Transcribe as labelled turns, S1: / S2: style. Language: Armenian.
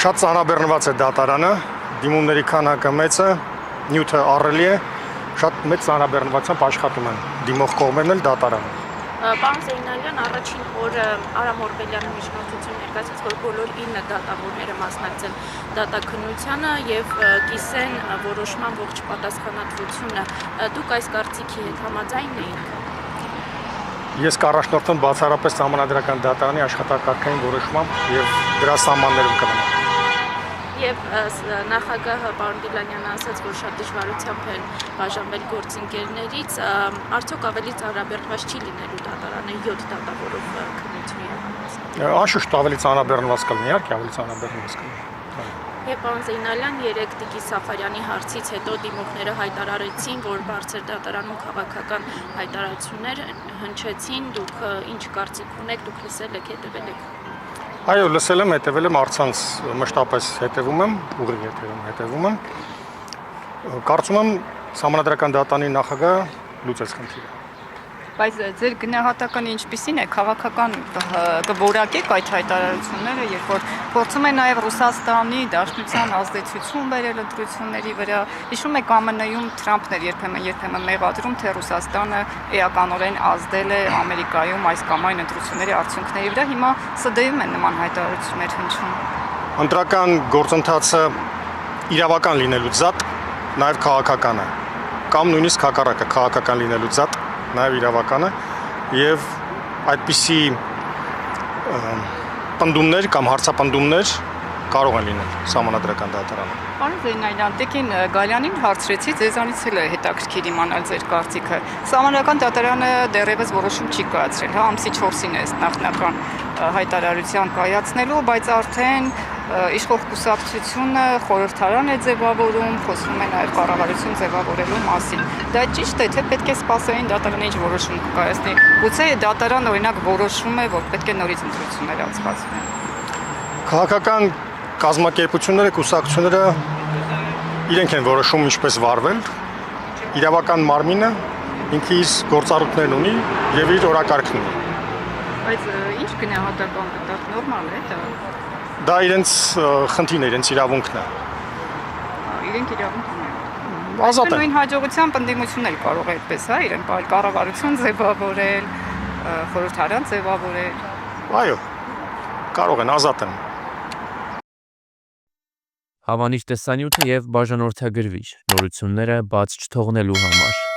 S1: Շատ ծանրաբեռնված է դատարանը, դիմումների քանակը մեծ է, նյութը ահռելի է, շատ մեծ ծանրաբեռնվածությամբ աշխատում են դիմող կողմերն էլ դատարանը։
S2: Պարոն Զեյնալյան, առաջին օրը Արամ Օրբելյանը միջնորդություն ներկայացրեց, որ բոլոր 9 դատավորները մասնակցեն դատաքննությանը եւ կիսեն որոշման ողջ պատասխանատվությունը։ Դուք այս կարծիքի հետ համաձայն եք։
S1: Ես կառաջնորդեմ բացառապես Սահմանադրական դատարանի աշխատակարգային որոշմամբ եւ դրա սահմաններում կմնամ։
S2: Եվ նախագահը պարոն Դիլանյանը ասաց, որ շատ դժվարությամբ են բաժանվել գործընկերներից, արդյոք ավելի ծանրաբեռնված չի լինելու դատարանը 7 դատավորով քննություն իրականացնել։
S1: Անշուշտ ավելի ծանրաբեռնված կլինի, իհարկե ավելի ծանրաբեռնված կլինի։
S2: Եվ պարոն Զեյնալյան, երեկ Տիկի Սաֆարյանի հարցից հետո դիմողները հայտարարեցին, որ բարձր դատարանում քաղաքական հայտարարություններ հնչեցին, դուք ինչ կարծիք ունեք, դուք լսել եք, հետևել եք։
S1: Այո, լսել եմ, հետևել եմ, առցանց մշտապես հետևում եմ, ուղիղ հետևում եմ։ Կարծում եմ Սահմանադրական դատարանի նախագահը լուծեց խնդիրը։
S3: Բայց ձեր գնահատականը ինչպիսին է, քաղաքական կորակեք այդ հայտարարությունները, երբ որ փորձում են նաև Ռուսաստանի Դաշնության ազդեցություն բերել ընտրությունների վրա, հիշում եք ԱՄՆ-ում Թրամփն էր երբեմն մեղադրում, թե Ռուսաստանը էականորեն ազդել է Ամերիկայում այս կամ այն ընտրությունների արդյունքների վրա, հիմա ՍԴ-ում են նման հայտարարություններ հնչում։
S1: Ընտրական գործընթացը իրավական լինելուց զատ նաև քաղաքական է, կամ նույնիսկ հակառակը քաղաքական լինելուց զատ նաև իրավական է եւ այդպիսի պնդումներ կամ հարցապնդումներ կարող են լինել Սահմանադրական դատարանում։
S3: Պարոն Զեյնալյան, Տիկին Գալյանին հարցրեցի, ձեզանից էլ է հետաքրքիր իմանալ ձեր կարծիքը։ Սահմանադրական դատարանը դեռևս որոշում չի կայացրել, ամսի 4-ին է նախնական հայտարարության կայացնելու, բայց արդեն իշխող կուսակցությունը խորհրդարան է ձևավորում, խոսվում է նաև կառավարություն ձևավորելու մասին։ Դա ճիշտ է, թե պետք է սպասեին դատարանը ինչ որոշում կայացնի։ Գուցե դատարանը օրինակ որոշում է, որ պետք է նորից ընտրություններ անցկացվեն։
S1: Քաղաքական կազմակերպությունները, կուսակցությունները իրենք են որոշում ինչպես վարվել, իրավական մարմինը ինքը իր գործառույթներն ունի եւ իր օրակարգն ունի։
S3: Բայց ինչ գնահատական կտակ նորմալ է դա։
S1: Դա իրենց խնդիրն է, իրենց իրավունքն է։
S3: Իրենք իրավունք ունեն։
S1: Ազատ են։
S3: Նույն հաջողությամբ ընդդիմությունն էլ կարող է այդպես, հա, իրեն կառավարություն ձևավորել, խորհրդարան ձևավորել։
S1: Այո, կարող են, ազատ են։
S4: Հավանիչ տեսանյութը եւ բաժանորդագրվիչ նորությունները բաց չթողնելու համար։